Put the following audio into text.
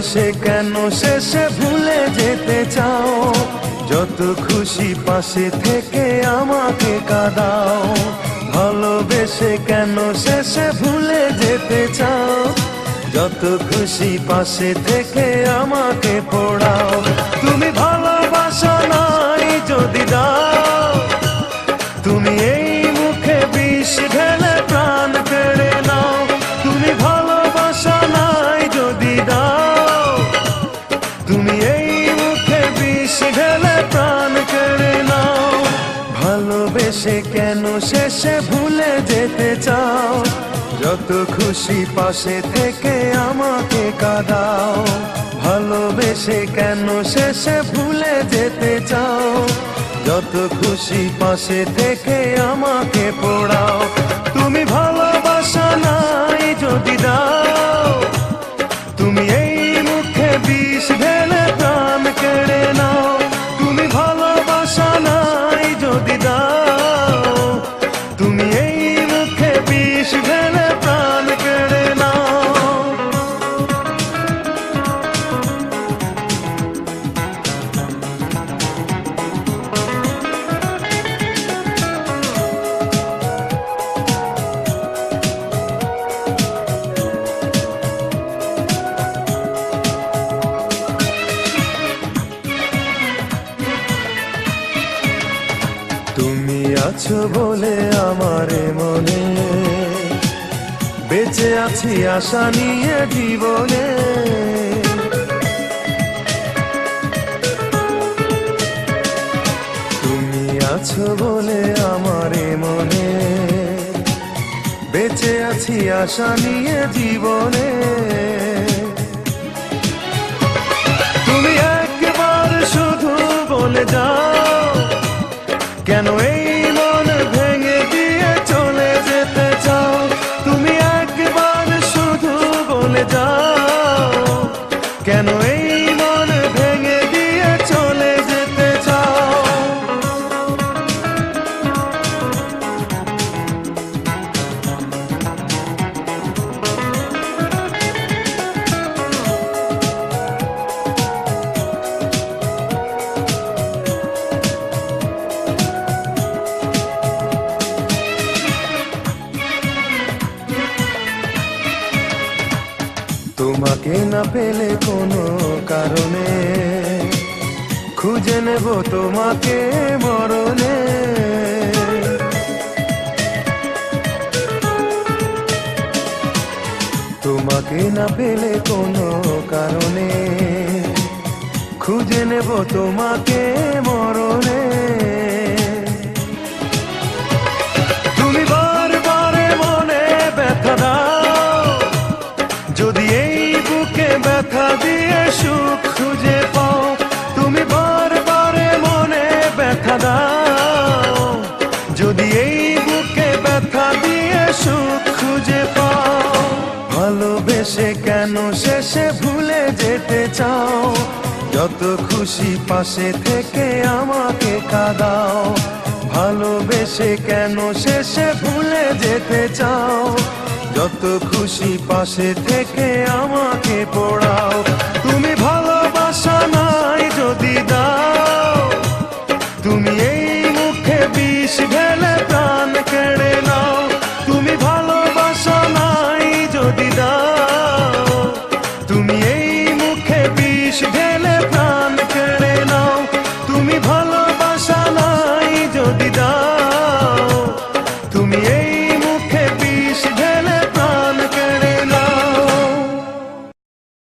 ভালোবেসে কেন শেষে ভুলে যেতে চাও? যত খুশি পাশে থেকে আমাকে কাঁদাও। ভালোবেসে কেন শেষে ভুলে যেতে চাও? যত খুশি পাশে থেকে আমাকে পোড়াও। তুমি ভালোবাসা নাই যদি দাও, তুমি এই মুখে বিষ ঢেলে প্রাণ কেড়ে নাও। তুমি ভালোবাসা নাই যদি দাও, তুমি এই মুখে বিষ ঢেলে প্রাণ কেড়ে নাও। ভালোবেসে কেন শেষে ভুলে যেতে চাও? যত খুশি পাশে থেকে আমাকে কাঁদাও। ভালোবেসে কেন শেষে ভুলে যেতে চাও? যত খুশি পাশে থেকে আমাকে পোড়াও। তুমি ভালোবাসা নাই যদি দাও, তুমি এই মুখে বিষ ঢেলে প্রাণ কেড়ে নাও। তুমি ভালোবাসা নাই যদি দাও, তুমি এই মুখে বিষ ঢেলে প্রাণ কেড়ে নাও। তুমি আছো বলে আমার মনে বেঁচে আছি আশা নিয়ে জীবনে। তুমি আছো বলে আমার মনে বেঁচে আছি আশা নিয়ে জীবনে। তুমি একবার শুধু বলে যাও, কেন এই মন ভেঙে দিয়ে চলে যেতে চাও? তুমি একবার শুধু বলে যাও, কেন এই মন ভেঙে দিয়ে চলে যেতে চাও? তোমাকে না পেলে কোনো কারণে খুঁজে নেব তোমাকে মরণে। তোমাকে না পেলে কোনো কারণে খুঁজে নেব তোমাকে মরণে। তুমি বারবার মনে ব্যথা দাও, যদি এই বুকে ব্যথা দিয়ে সুখ খুঁজে পাও। তুমি বারবার মনে ব্যথা দাও, যদি এই বুকে ব্যথা দিয়ে সুখ খুঁজে পাও। ভালোবেসে কেন শেষে ভুলে যেতে চাও? যত খুশি পাশে থেকে আমাকে কাঁদাও। ভালোবেসে কেন শেষে ভুলে যেতে চাও? যত খুশি পাশে থেকে আমাকে পোড়াও। তুমি ভালোবাসা নাই যদি দাও, তুমি এই মুখে বিষ